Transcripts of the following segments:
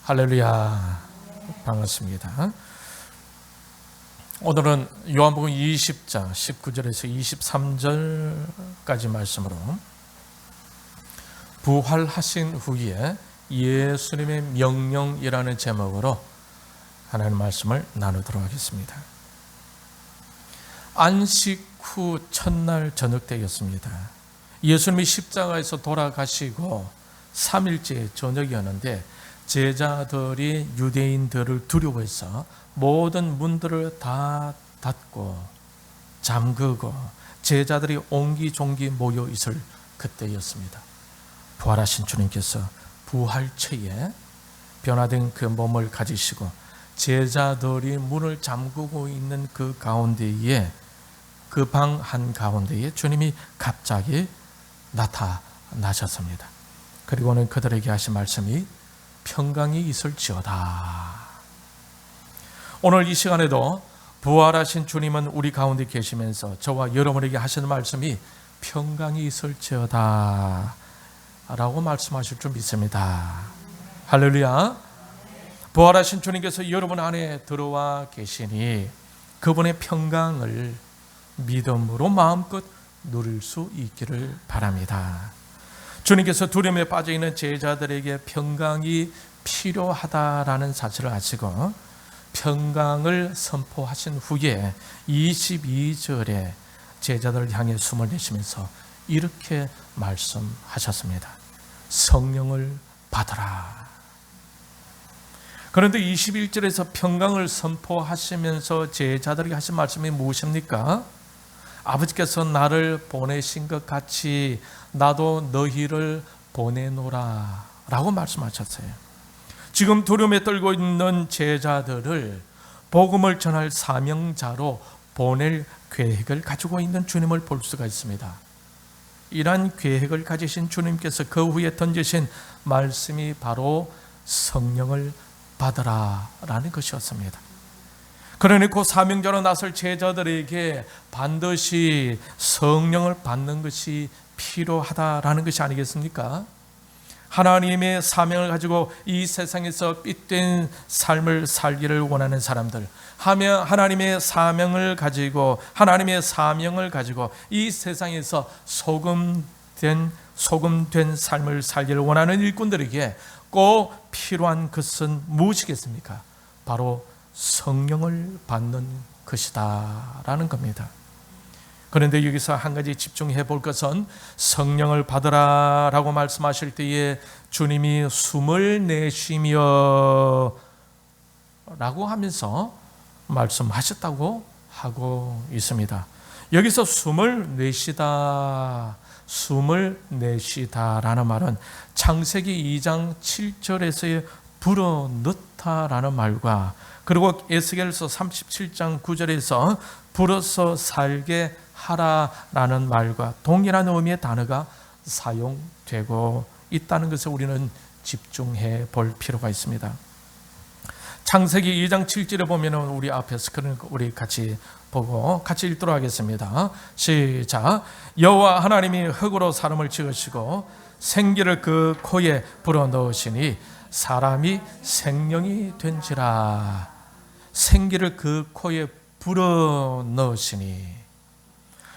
할렐루야, 반갑습니다. 오늘은 요한복음 20장 19절에서 23절까지 말씀으로 부활하신 후에 예수님의 명령이라는 제목으로 하나님 말씀을 나누도록 하겠습니다. 안식 후 첫날 저녁 때였습니다. 예수님이 십자가에서 돌아가시고 3일째 저녁이었는데 제자들이 유대인들을 두려워해서 모든 문들을 다 닫고 잠그고 제자들이 옹기종기 모여 있을 그때였습니다. 부활하신 주님께서 부활체에 변화된 그 몸을 가지시고 제자들이 문을 잠그고 있는 그 가운데에 그 방 한가운데에 주님이 갑자기 나타나셨습니다. 그리고는 그들에게 하신 말씀이 평강이 있을지어다. 오늘 이 시간에도 부활하신 주님은 우리 가운데 계시면서 저와 여러분에게 하시는 말씀이 평강이 있을지어다 라고 말씀하실 줄 믿습니다. 할렐루야. 부활하신 주님께서 여러분 안에 들어와 계시니 그분의 평강을 믿음으로 마음껏 누릴 수 있기를 바랍니다. 주님께서 두려움에 빠져있는 제자들에게 평강이 필요하다라는 사실을 아시고 평강을 선포하신 후에 22절에 제자들을 향해 숨을 내쉬면서 이렇게 말씀하셨습니다. 성령을 받으라. 그런데 21절에서 평강을 선포하시면서 제자들에게 하신 말씀이 무엇입니까? 아버지께서 나를 보내신 것 같이 나도 너희를 보내노라 라고 말씀하셨어요. 지금 두려움에 떨고 있는 제자들을 복음을 전할 사명자로 보낼 계획을 가지고 있는 주님을 볼 수가 있습니다. 이러한 계획을 가지신 주님께서 그 후에 던지신 말씀이 바로 성령을 받으라 라는 것이었습니다. 그러니 그 사명자로 나설 제자들에게 반드시 성령을 받는 것이 필요하다라는 것이 아니겠습니까? 하나님의 사명을 가지고 이 세상에서 삔된 삶을 살기를 원하는 사람들, 하나님의 사명을 가지고 이 세상에서 소금된 삶을 살기를 원하는 일꾼들에게 꼭 필요한 것은 무엇이겠습니까? 바로 성령을 받는 것이다 라는 겁니다. 그런데 여기서 한 가지 집중해 볼 것은 성령을 받으라 라고 말씀하실 때에 주님이 숨을 내쉬며 라고 하면서 말씀하셨다고 하고 있습니다. 여기서 숨을 내쉬다 라는 말은 창세기 2장 7절에서의 불어넣다 라는 말과 그리고 에스겔서 37장 9절에서 불어서 살게 하라라는 말과 동일한 의미의 단어가 사용되고 있다는 것을 우리는 집중해 볼 필요가 있습니다. 창세기 2장 7절에 보면 우리 앞에서 우리 같이 보고 같이 읽도록 하겠습니다. 시작. 여호와 하나님이 흙으로 사람을 지으시고 생기를 그 코에 불어넣으시니 사람이 생명이 된지라. 생기를 그 코에 불어넣으시니.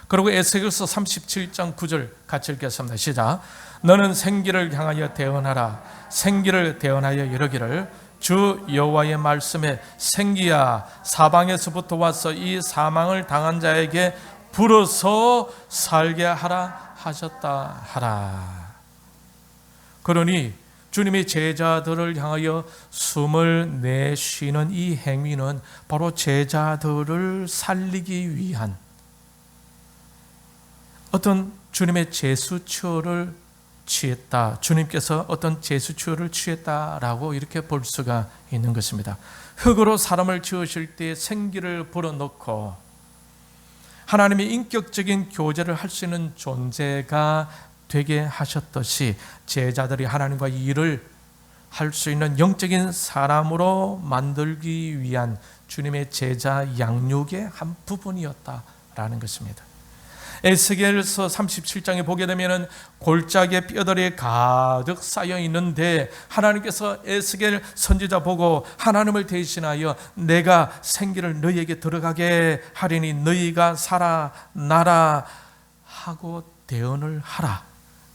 그리고 에스겔서 37장 9절 같이 읽겠습니다. 시작. 너는 생기를 향하여 대언하라. 생기를 대언하여 이르기를 주 여호와의 말씀에 생기야 사방에서부터 와서 이 사망을 당한 자에게 불어서 살게 하라 하셨다 하라. 그러니 주님의 제자들을 향하여 숨을 내쉬는 이 행위는 바로 제자들을 살리기 위한 어떤 주님의 제스처를 취했다. 주님께서 어떤 제스처를 취했다라고 이렇게 볼 수가 있는 것입니다. 흙으로 사람을 지으실 때 생기를 불어넣고 하나님의 인격적인 교제를 할 수 있는 존재가 되게 하셨듯이 제자들이 하나님과 일을 할 수 있는 영적인 사람으로 만들기 위한 주님의 제자 양육의 한 부분이었다라는 것입니다. 에스겔서 37장에 보게 되면 골짜기에 뼈들이 가득 쌓여 있는데 하나님께서 에스겔 선지자 보고 하나님을 대신하여 내가 생기를 너희에게 들어가게 하리니 너희가 살아나라 하고 대언을 하라.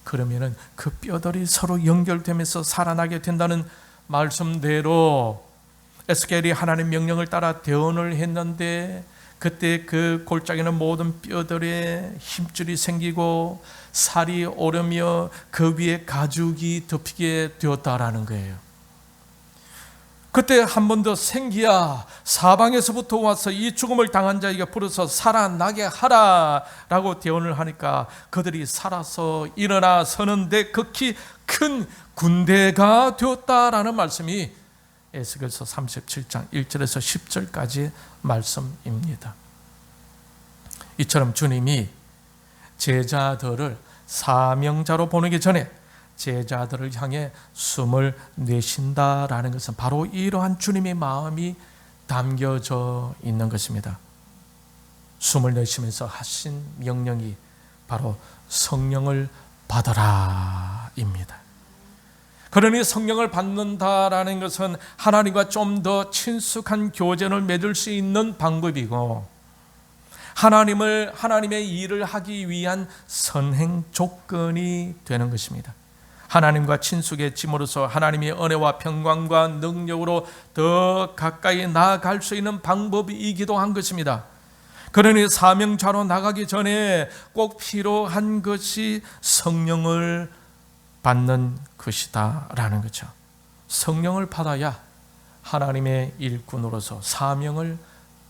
그러면은 그 뼈들이 서로 연결되면서 살아나게 된다는 말씀대로 에스겔이 하나님 명령을 따라 대언을 했는데 그때 그 골짜기는 모든 뼈들에 힘줄이 생기고 살이 오르며 그 위에 가죽이 덮이게 되었다라는 거예요. 그때 한 번 더 생기야 사방에서부터 와서 이 죽음을 당한 자에게 부르서 살아나게 하라라고 대언을 하니까 그들이 살아서 일어나 서는데 극히 큰 군대가 되었다라는 말씀이 에스겔서 37장 1절에서 10절까지 말씀입니다. 이처럼 주님이 제자들을 사명자로 보내기 전에 제자들을 향해 숨을 내쉰다라는 것은 바로 이러한 주님의 마음이 담겨져 있는 것입니다. 숨을 내쉬면서 하신 명령이 바로 성령을 받아라입니다. 그러니 성령을 받는다라는 것은 하나님과 좀 더 친숙한 교제를 맺을 수 있는 방법이고 하나님의 일을 하기 위한 선행 조건이 되는 것입니다. 하나님과 친숙해짐으로써 하나님의 은혜와 평강과 능력으로 더 가까이 나아갈 수 있는 방법이기도 한 것입니다. 그러니 사명자로 나가기 전에 꼭 필요한 것이 성령을 받는 것이다 라는 거죠. 성령을 받아야 하나님의 일꾼으로서 사명을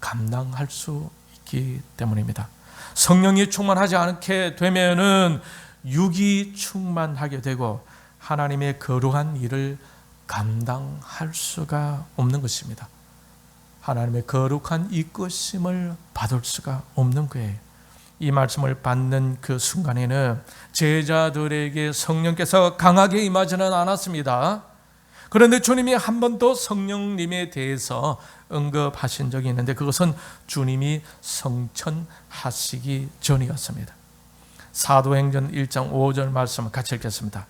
감당할 수 있기 때문입니다. 성령이 충만하지 않게 되면은 육이 충만하게 되고 하나님의 거룩한 일을 감당할 수가 없는 것입니다. 하나님의 거룩한 이끄심을 받을 수가 없는 거예요. 이 말씀을 받는 그 순간에는 제자들에게 성령께서 강하게 임하지는 않았습니다. 그런데 주님이 한 번 더 성령님에 대해서 언급하신 적이 있는데 그것은 주님이 성천하시기 전이었습니다. 사도행전 1장 5절 말씀을 같이 읽겠습니다.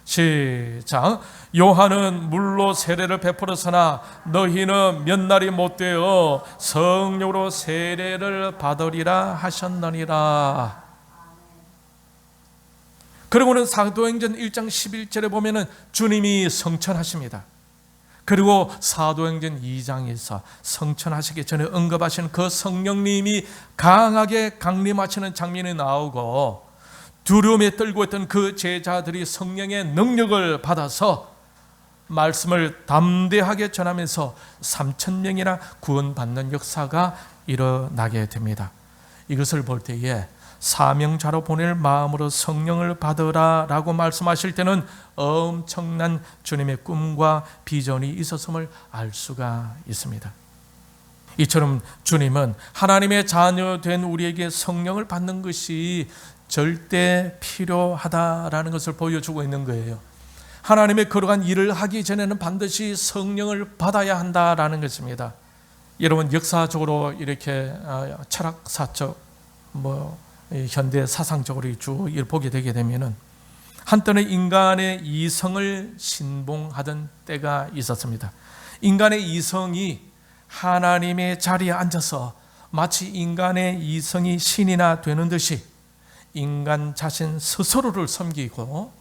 시작. 요한은 물로 세례를 베풀었으나 너희는 몇 날이 못되어 성령으로 세례를 받으리라 하셨느니라. 그리고는 사도행전 1장 11절에 보면은 주님이 성천하십니다. 그리고 사도행전 2장에서 성천하시기 전에 언급하신 그 성령님이 강하게 강림하시는 장면이 나오고 두려움에 떨고 있던 그 제자들이 성령의 능력을 받아서 말씀을 담대하게 전하면서 3,000명이나 구원받는 역사가 일어나게 됩니다. 이것을 볼 때에 사명자로 보낼 마음으로 성령을 받으라 라고 말씀하실 때는 엄청난 주님의 꿈과 비전이 있었음을 알 수가 있습니다. 이처럼 주님은 하나님의 자녀된 우리에게 성령을 받는 것이 절대 필요하다라는 것을 보여주고 있는 거예요. 하나님의 거룩한 일을 하기 전에는 반드시 성령을 받아야 한다라는 것입니다. 여러분 역사적으로 이렇게 철학사적 현대 사상적으로 쭉 보게 되게 되면은 한때는 인간의 이성을 신봉하던 때가 있었습니다. 인간의 이성이 하나님의 자리에 앉아서 마치 인간의 이성이 신이나 되는 듯이 인간 자신 스스로를 섬기고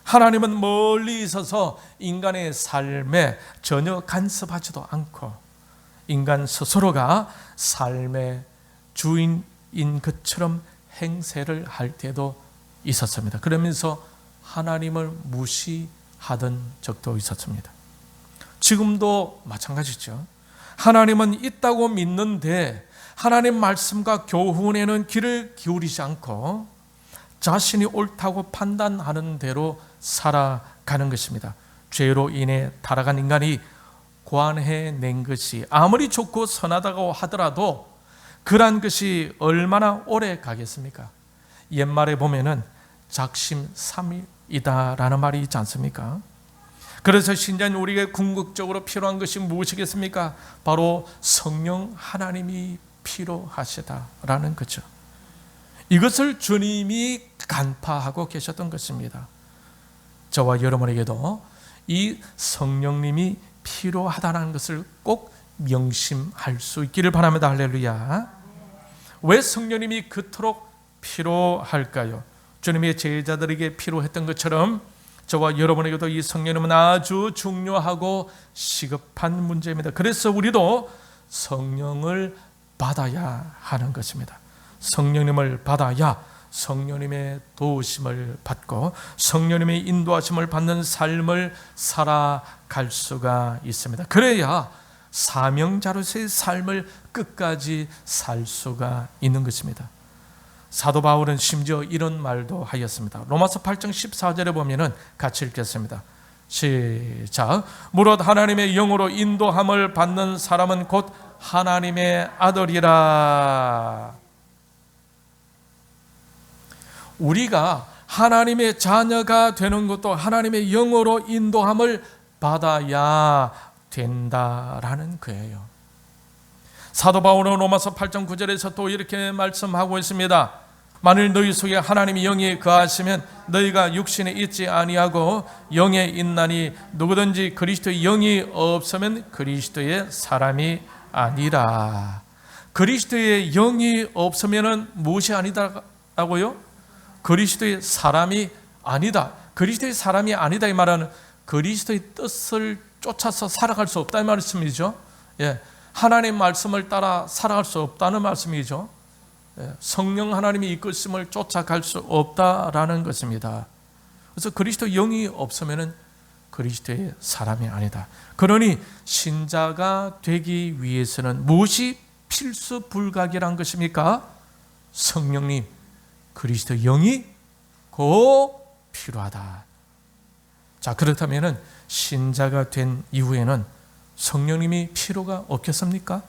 하나님은 멀리 있어서 인간의 삶에 전혀 간섭하지도 않고 인간 스스로가 삶의 주인인 것처럼 행세를 할 때도 있었습니다. 그러면서 하나님을 무시하던 적도 있었습니다. 지금도 마찬가지죠. 하나님은 있다고 믿는데 하나님 말씀과 교훈에는 귀를 기울이지 않고 자신이 옳다고 판단하는 대로 살아가는 것입니다. 죄로 인해 타락한 인간이 고안해낸 것이 아무리 좋고 선하다고 하더라도 그러한 것이 얼마나 오래 가겠습니까? 옛말에 보면은 작심삼일이다라는 말이 있지 않습니까? 그래서 신자인 우리에게 궁극적으로 필요한 것이 무엇이겠습니까? 바로 성령 하나님이 필요하시다라는 거죠. 이것을 주님이 간파하고 계셨던 것입니다. 저와 여러분에게도 이 성령님이 필요하다는 것을 꼭 명심할 수 있기를 바랍니다. 할렐루야. 왜 성령님이 그토록 필요할까요? 주님의 제자들에게 필요했던 것처럼 저와 여러분에게도 이 성령님은 아주 중요하고 시급한 문제입니다. 그래서 우리도 성령을 받아야 하는 것입니다. 성령님을 받아야 성령님의 도우심을 받고 성령님의 인도하심을 받는 삶을 살아갈 수가 있습니다. 그래야 사명자로서의 삶을 끝까지 살 수가 있는 것입니다. 사도 바울은 심지어 이런 말도 하였습니다. 로마서 8장 14절에 보면은 같이 읽겠습니다. 시작. 무릇 하나님의 영으로 인도함을 받는 사람은 곧 하나님의 아들이라. 우리가 하나님의 자녀가 되는 것도 하나님의 영으로 인도함을 받아야 된다라는 거예요. 사도 바울은 로마서 8장 9절에서 또 이렇게 말씀하고 있습니다. 만일 너희 속에 하나님의 영이 거하시면 너희가 육신에 있지 아니하고 영에 있나니 누구든지 그리스도의 영이 없으면 그리스도의 사람이 아니라. 그리스도의 영이 없으면 무엇이 아니다라고요? 그리스도의 사람이 아니다. 그리스도의 사람이 아니다 이 말은 그리스도의 뜻을 쫓아서 살아갈 수 없다는 말씀이죠. 하나님 말씀을 따라 살아갈 수 없다는 말씀이죠. 성령 하나님이 이끄심을 쫓아갈 수 없다라는 것입니다. 그래서 그리스도 영이 없으면 그리스도의 사람이 아니다. 그러니 신자가 되기 위해서는 무엇이 필수 불가결한 것입니까? 성령님, 그리스도 영이 꼭 필요하다. 자, 그렇다면 신자가 된 이후에는 성령님이 필요가 없겠습니까?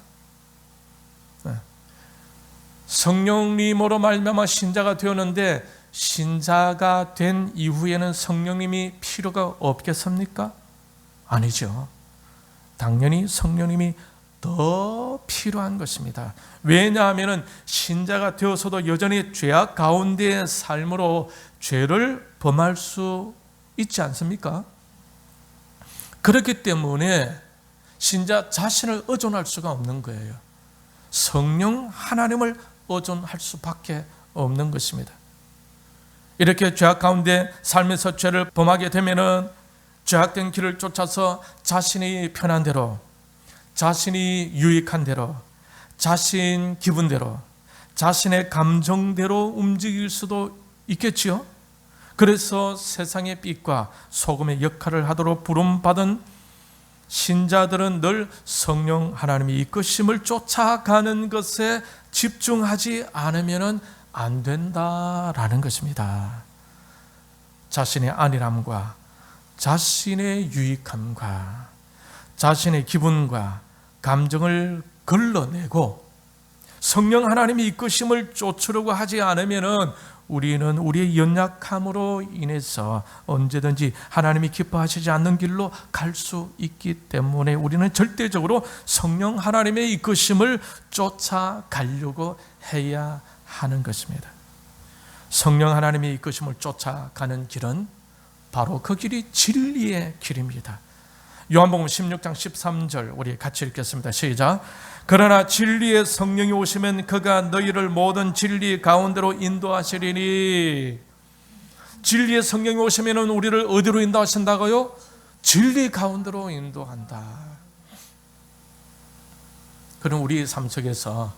성령님으로 말미암아 신자가 되었는데 신자가 된 이후에는 성령님이 필요가 없겠습니까? 아니죠. 당연히 성령님이 더 필요한 것입니다. 왜냐하면 신자가 되어서도 여전히 죄악 가운데의 삶으로 죄를 범할 수 있지 않습니까? 그렇기 때문에 신자 자신을 의존할 수가 없는 거예요. 성령 하나님을 의존할 수밖에 없는 것입니다. 이렇게 죄악 가운데 삶에서 죄를 범하게 되면은 죄악된 길을 쫓아서 자신이 편한 대로, 자신이 유익한 대로, 자신 기분대로, 자신의 감정대로 움직일 수도 있겠지요. 그래서 세상의 빛과 소금의 역할을 하도록 부름받은 신자들은 늘 성령 하나님의 이끄심을 쫓아가는 것에 집중하지 않으면 안 된다라는 것입니다. 자신의 안일함과 자신의 유익함과 자신의 기분과 감정을 걸러내고 성령 하나님의 이끄심을 쫓으려고 하지 않으면 우리는 우리의 연약함으로 인해서 언제든지 하나님이 기뻐하시지 않는 길로 갈 수 있기 때문에 우리는 절대적으로 성령 하나님의 이끄심을 쫓아가려고 해야 하는 것입니다. 성령 하나님의 이끄심을 쫓아가는 길은 바로 그 길이 진리의 길입니다. 요한복음 16장 13절 우리 같이 읽겠습니다. 시작. 그러나 진리의 성령이 오시면 그가 너희를 모든 진리 가운데로 인도하시리니. 진리의 성령이 오시면 우리를 어디로 인도하신다고요? 진리 가운데로 인도한다. 그럼 우리의 삶 속에서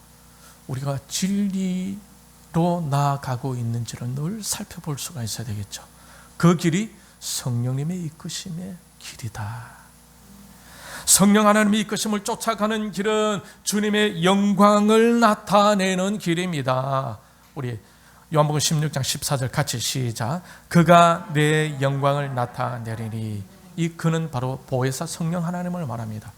우리가 진리로 나아가고 있는지를 늘 살펴볼 수가 있어야 되겠죠. 그 길이 성령님의 이끄심의 길이다. 성령 하나님의 이끄심을 쫓아가는 길은 주님의 영광을 나타내는 길입니다. 우리 요한복음 16장 14절 같이 시작. 그가 내 영광을 나타내리니. 이 그는 바로 보혜사 성령 하나님을 말합니다.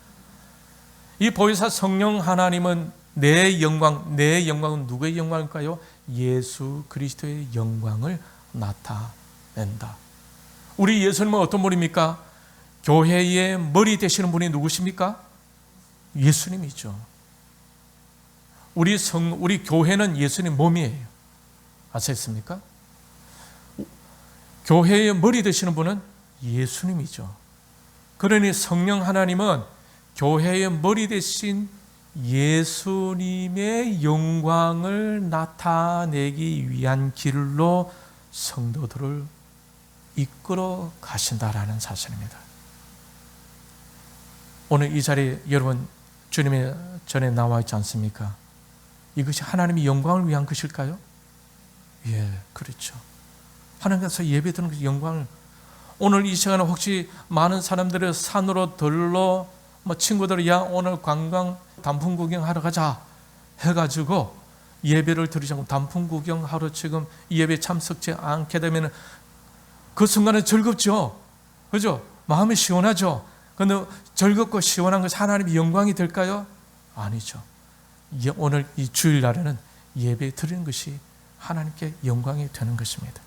이 보혜사 성령 하나님은 내 영광은 누구의 영광일까요? 예수 그리스도의 영광을 나타낸다. 우리 예수님은 어떤 분입니까? 교회의 머리 되시는 분이 누구십니까? 예수님이죠. 우리 교회는 예수님 몸이에요. 아셨습니까? 교회의 머리 되시는 분은 예수님이죠. 그러니 성령 하나님은 교회의 머리 되신 예수님의 영광을 나타내기 위한 길로 성도들을 이끌어 가신다라는 사실입니다. 오늘 이 자리에 여러분 주님의 전에 나와 있지 않습니까? 이것이 하나님의 영광을 위한 것일까요? 예, 그렇죠. 하나님께서 예배드리는 그 영광을, 오늘 이 시간에 혹시 많은 사람들이 산으로 들러 친구들이 야 오늘 관광 단풍 구경하러 가자 해가지고 예배를 드리지 않고 단풍 구경하러 지금 예배 참석지 않게 되면 그 순간은 즐겁죠. 그죠? 마음이 시원하죠. 그런데 즐겁고 시원한 것이 하나님의 영광이 될까요? 아니죠. 오늘 이 주일날에는 예배 드리는 것이 하나님께 영광이 되는 것입니다.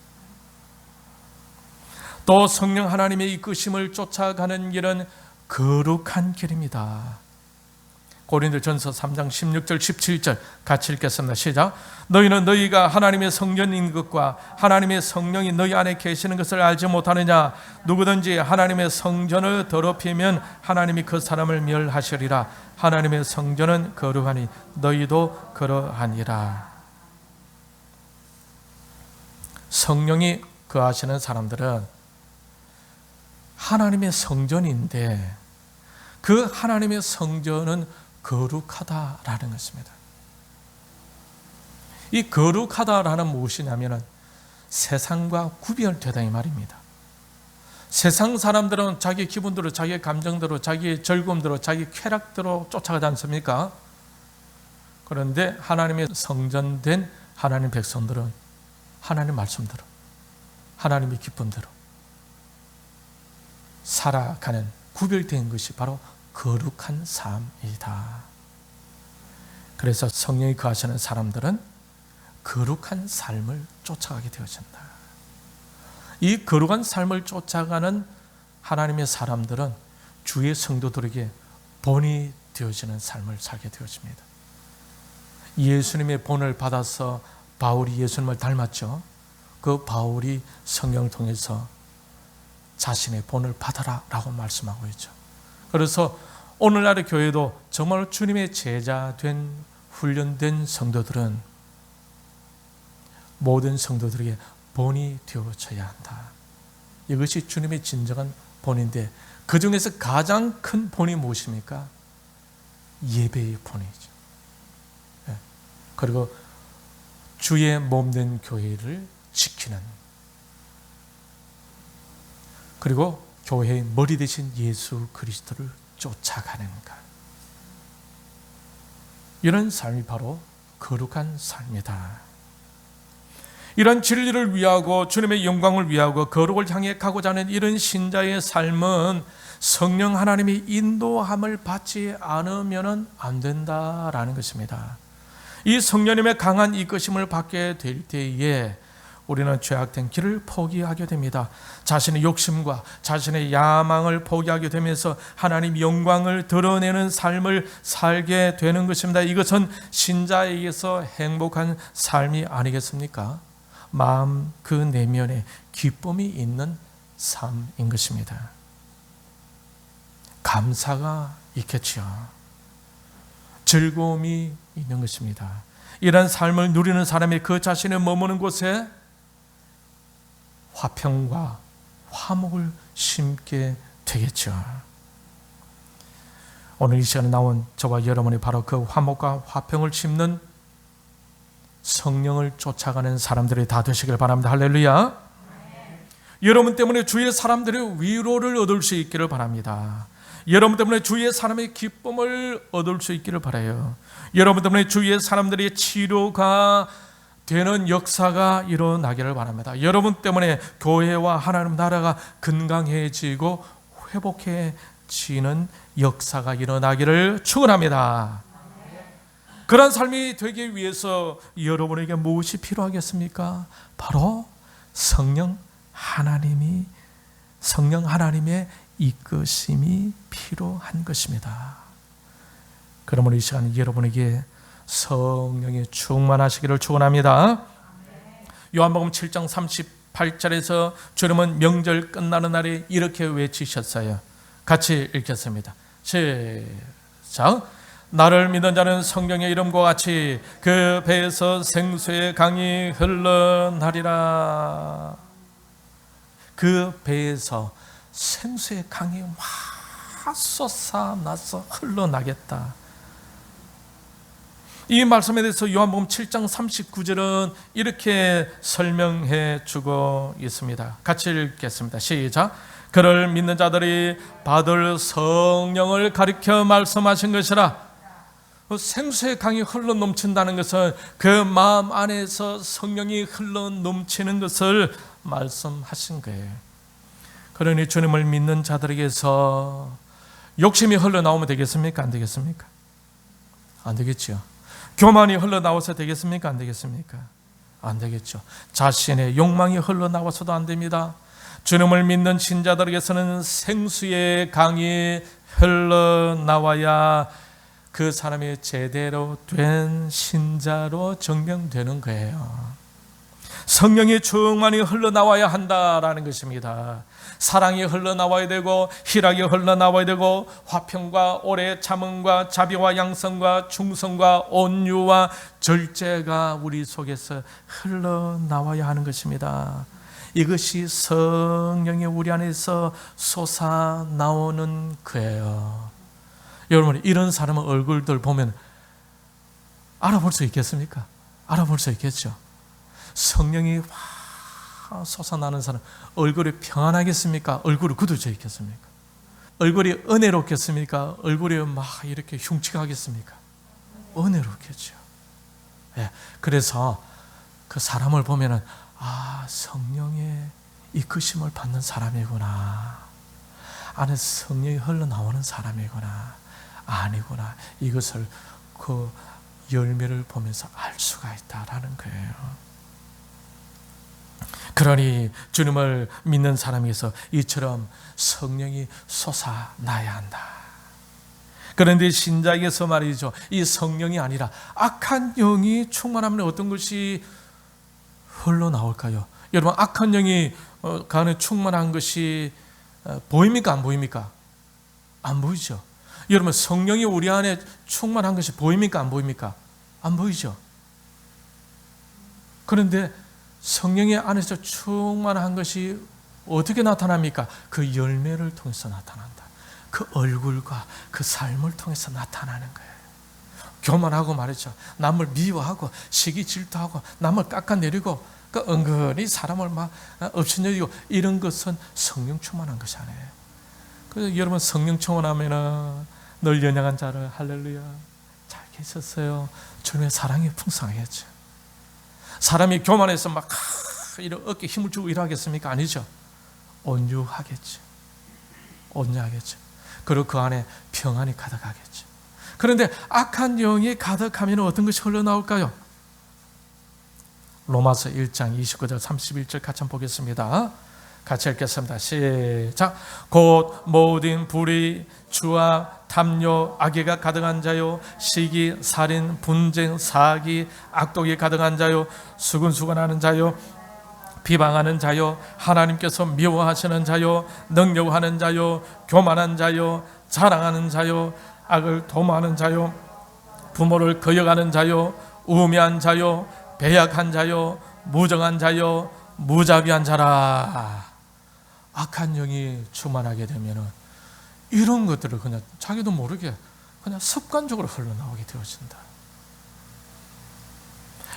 또 성령 하나님의 이끄심을 쫓아가는 길은 거룩한 길입니다. 고린도전서 3장 16절 17절 같이 읽겠습니다. 시작. 너희는 너희가 하나님의 성전인 것과 하나님의 성령이 너희 안에 계시는 것을 알지 못하느냐? 누구든지 하나님의 성전을 더럽히면 하나님이 그 사람을 멸하시리라. 하나님의 성전은 거룩하니 너희도 그러하니라. 성령이 거하시는 사람들은 하나님의 성전인데 그 하나님의 성전은 거룩하다라는 것입니다. 이 거룩하다라는 무엇이냐면 세상과 구별되다 이 말입니다. 세상 사람들은 자기 기분대로, 자기 감정대로, 자기 즐거움대로, 자기 쾌락대로 쫓아가지 않습니까? 그런데 하나님의 성전된 하나님 백성들은 하나님 말씀대로, 하나님의 기쁨대로 살아가는 구별된 것이 바로 거룩한 삶이다. 그래서 성령이 거하시는 사람들은 거룩한 삶을 쫓아가게 되어진다. 이 거룩한 삶을 쫓아가는 하나님의 사람들은 주의 성도들에게 본이 되어지는 삶을 살게 되어집니다. 예수님의 본을 받아서 바울이 예수님을 닮았죠. 그 바울이 성령을 통해서 자신의 본을 받아라 라고 말씀하고 있죠. 그래서 오늘날의 교회도 정말 주님의 제자된 훈련된 성도들은 모든 성도들에게 본이 되어져야 한다. 이것이 주님의 진정한 본인데 그 중에서 가장 큰 본이 무엇입니까? 예배의 본이죠. 그리고 주의 몸된 교회를 지키는, 그리고 교회의 머리 되신 예수 그리스도를 쫓아가는 것, 이런 삶이 바로 거룩한 삶이다. 이런 진리를 위하고 주님의 영광을 위하고 거룩을 향해 가고자 하는 이런 신자의 삶은 성령 하나님의 인도함을 받지 않으면 안 된다라는 것입니다. 이 성령님의 강한 이끄심을 받게 될 때에 우리는 죄악된 길을 포기하게 됩니다. 자신의 욕심과 자신의 야망을 포기하게 되면서 하나님 영광을 드러내는 삶을 살게 되는 것입니다. 이것은 신자에게서 행복한 삶이 아니겠습니까? 마음 그 내면에 기쁨이 있는 삶인 것입니다. 감사가 있겠지요. 즐거움이 있는 것입니다. 이런 삶을 누리는 사람이 그 자신의 머무는 곳에 화평과 화목을 심게 되겠죠. 오늘 이 시간에 나온 저와 여러분이 바로 그 화목과 화평을 심는 성령을 쫓아가는 사람들이 다 되시길 바랍니다. 할렐루야. 여러분 때문에 주의 사람들이 위로를 얻을 수 있기를 바랍니다. 여러분 때문에 주의 사람의 기쁨을 얻을 수 있기를 바라요. 여러분 때문에 주의 사람들이 치료가 되는 역사가 일어나기를 바랍니다. 여러분 때문에 교회와 하나님 나라가 건강해지고 회복해지는 역사가 일어나기를 축원합니다. 그런 삶이 되기 위해서 여러분에게 무엇이 필요하겠습니까? 바로 성령 하나님의 이끄심이 필요한 것입니다. 그러므로 이 시간 여러분에게 성령이 충만하시기를 축원합니다. 요한복음 7장 38절에서 주님은 명절 끝나는 날에 이렇게 외치셨어요. 같이 읽겠습니다. 시작. 나를 믿는 자는 성령의 이름과 같이 그 배에서 생수의 강이 흘러나리라. 그 배에서 생수의 강이 막 솟아나서 흘러나겠다. 이 말씀에 대해서 요한복음 7장 39절은 이렇게 설명해 주고 있습니다. 같이 읽겠습니다. 시작. 그를 믿는 자들이 받을 성령을 가리켜 말씀하신 것이라. 생수의 강이 흘러 넘친다는 것은 그 마음 안에서 성령이 흘러 넘치는 것을 말씀하신 거예요. 그러니 주님을 믿는 자들에게서 욕심이 흘러나오면 되겠습니까? 안 되겠습니까? 안 되겠죠. 교만이 흘러나와서 되겠습니까? 안 되겠습니까? 안 되겠죠. 자신의 욕망이 흘러나와서도 안 됩니다. 주님을 믿는 신자들에게서는 생수의 강이 흘러나와야 그 사람이 제대로 된 신자로 증명되는 거예요. 성령이 충만히 흘러나와야 한다라는 것입니다. 사랑이 흘러나와야 되고 희락이 흘러나와야 되고 화평과 오래 참음과 자비와 양성과 충성과 온유와 절제가 우리 속에서 흘러나와야 하는 것입니다. 이것이 성령이 우리 안에서 솟아나오는 거예요. 여러분, 이런 사람의 얼굴들 보면 알아볼 수 있겠습니까? 알아볼 수 있겠죠. 성령이 확 솟아나는 사람 얼굴이 평안하겠습니까? 얼굴이 굳어져 있겠습니까? 얼굴이 은혜롭겠습니까? 얼굴이 막 이렇게 흉측하겠습니까? 은혜롭겠죠. 예, 그래서 그 사람을 보면은 성령의 이끄심을 받는 사람이구나. 안에 성령이 흘러나오는 사람이구나. 아니구나. 이것을 그 열매를 보면서 알 수가 있다라는 거예요. 그러니 주님을 믿는 사람에게서 이처럼 성령이 솟아나야 한다. 그런데 신자에게서 말이죠, 이 성령이 아니라 악한 영이 충만하면 어떤 것이 흘러나올까요? 여러분, 악한 영이 간에 충만한 것이 보입니까? 안 보입니까? 안 보이죠. 여러분, 성령이 우리 안에 충만한 것이 보입니까? 안 보입니까? 안 보이죠. 그런데 성령의 안에서 충만한 것이 어떻게 나타납니까? 그 열매를 통해서 나타난다. 그 얼굴과 그 삶을 통해서 나타나는 거예요. 교만하고 말이죠, 남을 미워하고 시기 질투하고 남을 깎아내리고 그 은근히 사람을 막 엎쳐내리고 이런 것은 성령 충만한 것이 아니에요. 그래서 여러분, 성령 충만하면은 늘 연약한 자를 할렐루야 잘 계셨어요. 주님의 사랑이 풍성하겠죠. 사람이 교만해서 막 이런 어깨에 힘을 주고 일하겠습니까? 아니죠. 온유하겠죠. 온유하겠죠. 그리고 그 안에 평안이 가득하겠죠. 그런데 악한 영이 가득하면 어떤 것이 흘러나올까요? 로마서 1장 29절 31절 같이 한번 보겠습니다. 같이 읽겠습니다. 시작. 곧 모든 불의, 주와 탐욕, 악의가 가득한 자요, 시기, 살인, 분쟁, 사기, 악독이 가득한 자요, 수근수근하는 자요, 비방하는 자요, 하나님께서 미워하시는 자요, 능욕하는 자요, 교만한 자요, 자랑하는 자요, 악을 도모하는 자요, 부모를 거역하는 자요, 우매한 자요, 배약한 자요, 무정한 자요, 무자비한 자라. 악한 영이 충만하게 되면은 이런 것들을 그냥 자기도 모르게 그냥 습관적으로 흘러나오게 되어진다.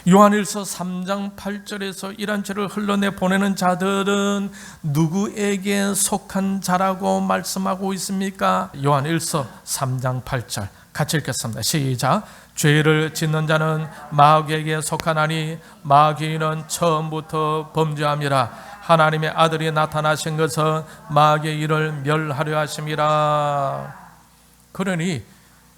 요한일서 3장 8절에서 이런 죄를 흘러내 보내는 자들은 누구에게 속한 자라고 말씀하고 있습니까? 요한일서 3장 8절 같이 읽겠습니다. 시작. 죄를 짓는 자는 마귀에게 속하나니 마귀는 처음부터 범죄함이라. 하나님의 아들이 나타나신 것은 마귀의 일을 멸하려 하심이라. 그러니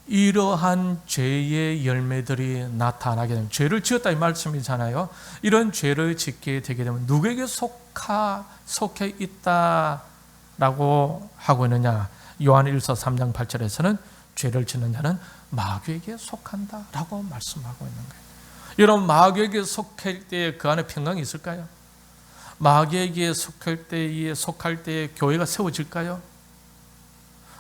이러한 죄의 열매들이 나타나게 되면, 죄를 지었다 이 말씀이잖아요. 이런 죄를 짓게 되게 되면 누구에게 속해 있다라고 하고 있느냐? 요한일서 3장 8절에서는 죄를 짓는 자는 마귀에게 속한다라고 말씀하고 있는 거예요. 여러분, 마귀에게 속할 때에 그 안에 평강이 있을까요? 마귀에게 속할 때에 교회가 세워질까요?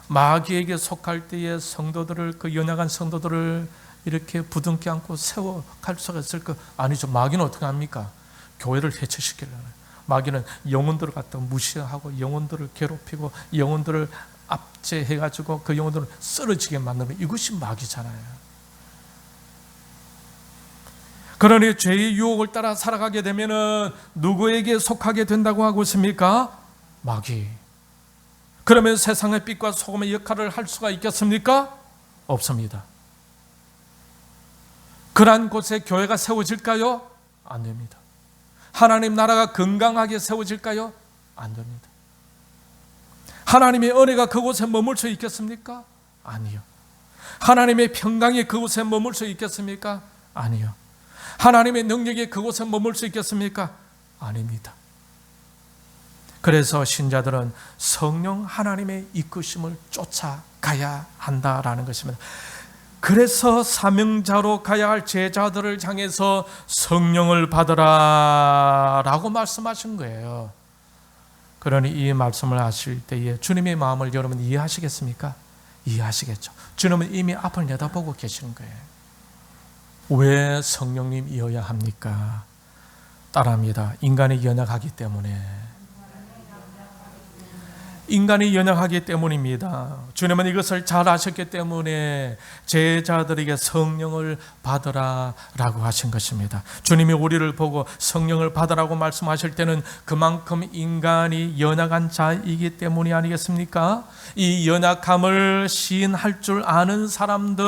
마귀에게 속할 때에 성도들을, 그 연약한 성도들을 이렇게 부둥켜 안고 세워갈 수가 있을까? 아니죠. 마귀는 어떻게 합니까? 교회를 해체시키려는, 마귀는 영혼들을 갖다 무시하고 영혼들을 괴롭히고 영혼들을 압제해가지고 그 영혼들을 쓰러지게 만드는, 이것이 마귀잖아요. 그러니 죄의 유혹을 따라 살아가게 되면은 누구에게 속하게 된다고 하고 있습니까? 마귀. 그러면 세상의 빛과 소금의 역할을 할 수가 있겠습니까? 없습니다. 그러한 곳에 교회가 세워질까요? 안 됩니다. 하나님 나라가 건강하게 세워질까요? 안 됩니다. 하나님의 은혜가 그곳에 머물 수 있겠습니까? 아니요. 하나님의 평강이 그곳에 머물 수 있겠습니까? 아니요. 하나님의 능력이 그곳에 머물 수 있겠습니까? 아닙니다. 그래서 신자들은 성령 하나님의 이끄심을 쫓아가야 한다라는 것입니다. 그래서 사명자로 가야 할 제자들을 향해서 성령을 받으라 라고 말씀하신 거예요. 그러니 이 말씀을 하실 때에 주님의 마음을 여러분 이해하시겠습니까? 이해하시겠죠. 주님은 이미 앞을 내다보고 계시는 거예요. 왜 성령님이어야 합니까? 따라합니다. 인간이 연약하기 때문에. 인간이 연약하기 때문입니다. 주님은 이것을 잘 아셨기 때문에 제자들에게 성령을 받으라 라고 하신 것입니다. 주님이 우리를 보고 성령을 받으라고 말씀하실 때는 그만큼 인간이 연약한 자이기 때문이 아니겠습니까? 이 연약함을 시인할 줄 아는 사람들은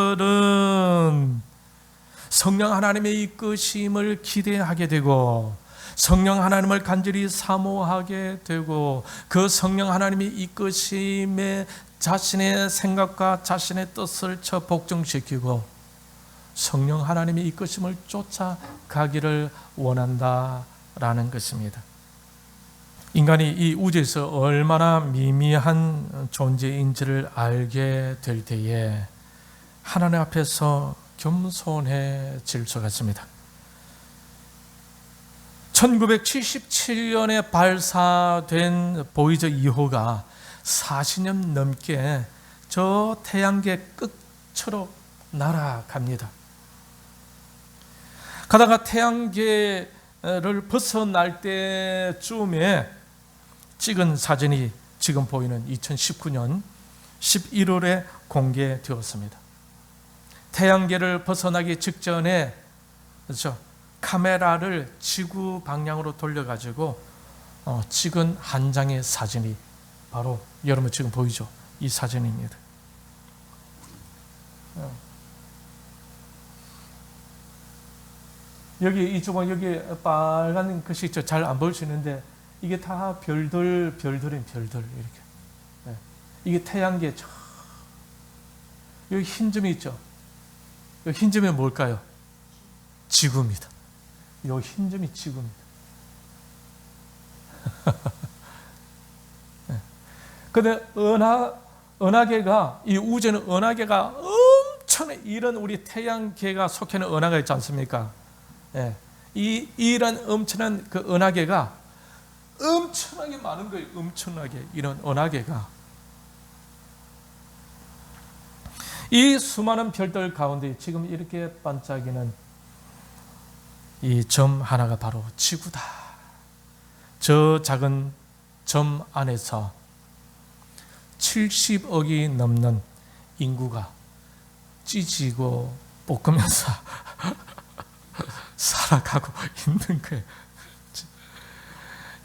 성령 하나님의 이끄심을 기대하게 되고 성령 하나님을 간절히 사모하게 되고 그 성령 하나님의 이끄심에 자신의 생각과 자신의 뜻을 복종시키고 성령 하나님의 이끄심을 쫓아가기를 원한다라는 것입니다. 인간이 이 우주에서 얼마나 미미한 존재인지를 알게 될 때에 하나님 앞에서 겸손해질 수가 있습니다. 1977년에 발사된 보이저 2호가 40년 넘게 저 태양계 끝으로 날아갑니다. 가다가 태양계를 벗어날 때쯤에 찍은 사진이 지금 보이는 2019년 11월에 공개되었습니다. 태양계를 벗어나기 직전에, 그렇죠? 카메라를 지구 방향으로 돌려가지고 찍은 한 장의 사진이 바로 여러분 지금 보이죠? 이 사진입니다. 여기 이쪽은 여기 빨간 것이 있죠? 잘 안 보일 수 있는데 이게 다 별들인 별들 이렇게. 이게 태양계. 여기 흰 점이 있죠? 여기 흰 점이 뭘까요? 지구입니다. 이 흰 점이 지구입니다. 근데 은하계가, 이 우주에는 은하계가 엄청난, 이런 우리 태양계가 속해 있는 은하가 있지 않습니까? 이런 엄청난 그 은하계가 엄청나게 많은 거예요. 엄청나게 이런 은하계가. 이 수많은 별들 가운데 지금 이렇게 반짝이는 이 점 하나가 바로 지구다. 저 작은 점 안에서 70억이 넘는 인구가 찢고 볶으면서 살아가고 있는 거예요.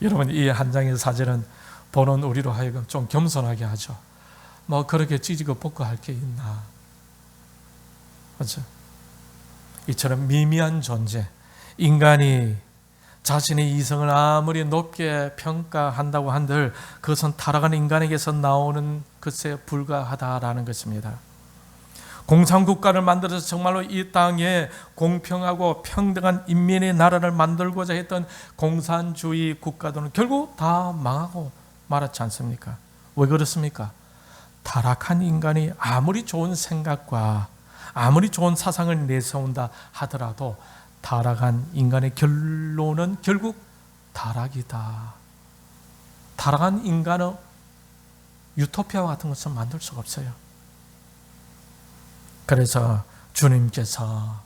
여러분, 이 한 장의 사진은 보는 우리로 하여금 좀 겸손하게 하죠. 뭐 그렇게 찢고 볶고 할 게 있나. 그렇죠? 이처럼 미미한 존재, 인간이 자신의 이성을 아무리 높게 평가한다고 한들 그것은 타락한 인간에게서 나오는 것에 불과하다라는 것입니다. 공산국가를 만들어서 정말로 이 땅에 공평하고 평등한 인민의 나라를 만들고자 했던 공산주의 국가들은 결국 다 망하고 말았지 않습니까? 왜 그렇습니까? 타락한 인간이 아무리 좋은 생각과 아무리 좋은 사상을 내세운다 하더라도 타락한 인간의 결론은 결국 타락이다. 타락한 인간은 유토피아와 같은 것은 만들 수가 없어요. 그래서 주님께서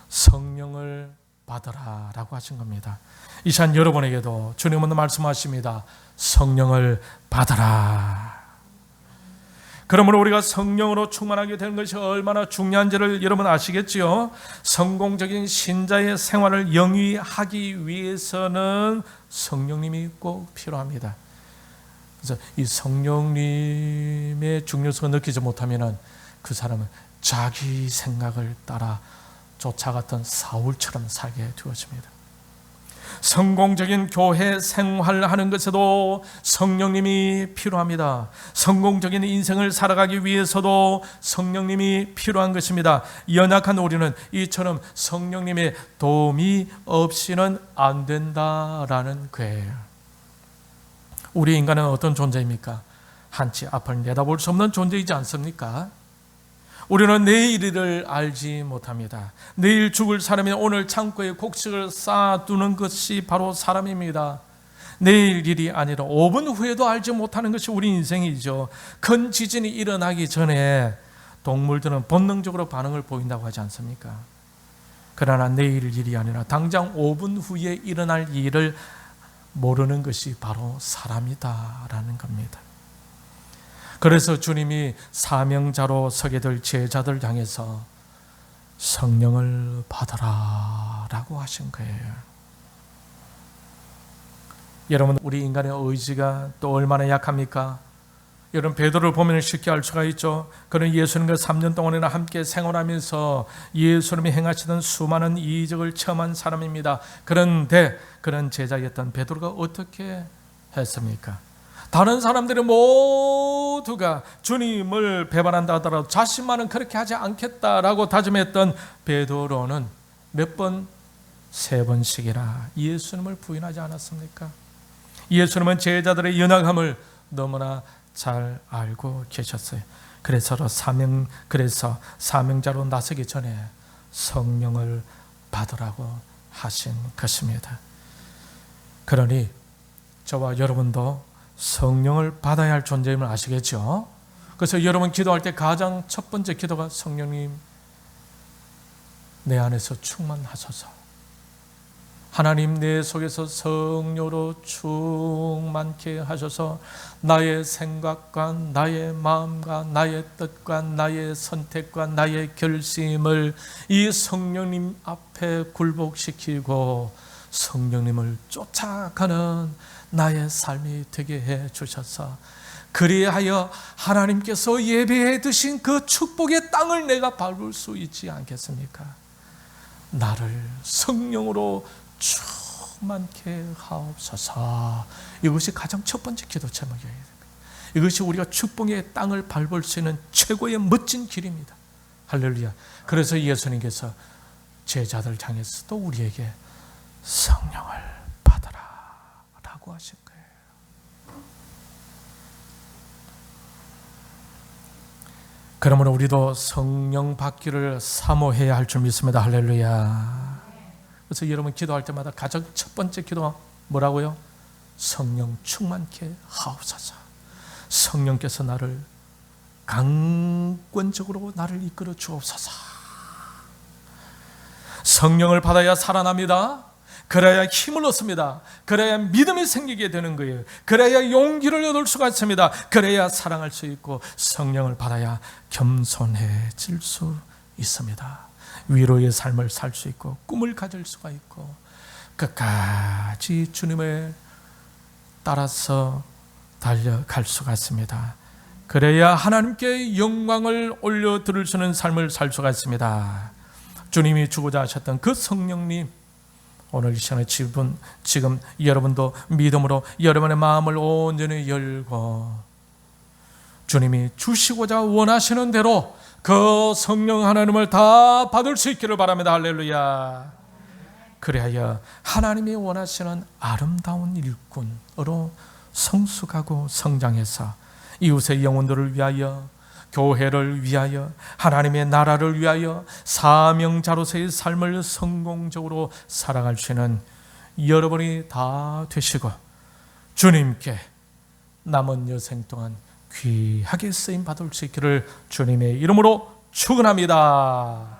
성령을 받으라 라고 하신 겁니다. 이 시간 여러분에게도 주님은 말씀하십니다. 성령을 받으라. 그러므로 우리가 성령으로 충만하게 되는 것이 얼마나 중요한지를 여러분 아시겠지요? 성공적인 신자의 생활을 영위하기 위해서는 성령님이 꼭 필요합니다. 그래서 이 성령님의 중요성을 느끼지 못하면 그 사람은 자기 생각을 따라 쫓아갔던 사울처럼 살게 되어집니다. 성공적인 교회 생활하는 것에도 성령님이 필요합니다. 성공적인 인생을 살아가기 위해서도 성령님이 필요한 것입니다. 연약한 우리는 이처럼 성령님의 도움이 없이는 안 된다라는 거예요. 우리 인간은 어떤 존재입니까? 한치 앞을 내다볼 수 없는 존재이지 않습니까? 우리는 내일을 알지 못합니다. 내일 죽을 사람이 오늘 창고에 곡식을 쌓아두는 것이 바로 사람입니다. 내일 일이 아니라 5분 후에도 알지 못하는 것이 우리 인생이죠. 큰 지진이 일어나기 전에 동물들은 본능적으로 반응을 보인다고 하지 않습니까? 그러나 내일 일이 아니라 당장 5분 후에 일어날 일을 모르는 것이 바로 사람이다라는 겁니다. 그래서 주님이 사명자로 서게 될 제자들 향해서 성령을 받으라 라고 하신 거예요. 여러분, 우리 인간의 의지가 또 얼마나 약합니까? 여러분, 베드로를 보면 쉽게 알 수가 있죠. 그는 예수님과 3년 동안이나 함께 생활하면서 예수님이 행하시던 수많은 이적을 체험한 사람입니다. 그런데 그런 제자였던 베드로가 어떻게 했습니까? 다른 사람들은 모두가 주님을 배반한다 하더라도 자신만은 그렇게 하지 않겠다라고 다짐했던 베드로는 몇 번? 3번씩이나 예수님을 부인하지 않았습니까? 예수님은 제자들의 연약함을 너무나 잘 알고 계셨어요. 그래서 사명자로 나서기 전에 성령을 받으라고 하신 것입니다. 그러니 저와 여러분도 성령을 받아야 할 존재임을 아시겠죠? 그래서 여러분 기도할 때 가장 첫 번째 기도가 성령님 내 안에서 충만하소서. 하나님 내 속에서 성령으로 충만케 하셔서 나의 생각과 나의 마음과 나의 뜻과 나의 선택과 나의 결심을 이 성령님 앞에 굴복시키고 성령님을 쫓아가는 나의 삶이 되게 해 주셔서 그리하여 하나님께서 예배해 두신 그 축복의 땅을 내가 밟을 수 있지 않겠습니까? 나를 성령으로 충만케 하옵소서. 이것이 가장 첫 번째 기도 제목이어야 됩니다. 이것이 우리가 축복의 땅을 밟을 수 있는 최고의 멋진 길입니다. 할렐루야. 그래서 예수님께서 제자들 향해서도 우리에게 성령을 받으라 라고 하신 거예요. 그러므로 우리도 성령 받기를 사모해야 할 줄 믿습니다. 할렐루야. 그래서 여러분 기도할 때마다 가장 첫 번째 기도가 뭐라고요? 성령 충만케 하옵소서. 성령께서 나를 강권적으로 나를 이끌어 주옵소서. 성령을 받아야 살아납니다. 그래야 힘을 얻습니다. 그래야 믿음이 생기게 되는 거예요. 그래야 용기를 얻을 수가 있습니다. 그래야 사랑할 수 있고 성령을 받아야 겸손해질 수 있습니다. 위로의 삶을 살 수 있고 꿈을 가질 수가 있고 끝까지 주님을 따라서 달려갈 수가 있습니다. 그래야 하나님께 영광을 올려드릴 수 있는 삶을 살 수가 있습니다. 주님이 주고자 하셨던 그 성령님, 오늘 이 시간에 지금 여러분도 믿음으로 여러분의 마음을 온전히 열고 주님이 주시고자 원하시는 대로 그 성령 하나님을 다 받을 수 있기를 바랍니다. 할렐루야. 그래야 하나님이 원하시는 아름다운 일꾼으로 성숙하고 성장해서 이웃의 영혼들을 위하여 교회를 위하여, 하나님의 나라를 위하여 사명자로서의 삶을 성공적으로 살아갈 수 있는 여러분이 다 되시고 주님께 남은 여생 동안 귀하게 쓰임 받을 수 있기를 주님의 이름으로 축원합니다.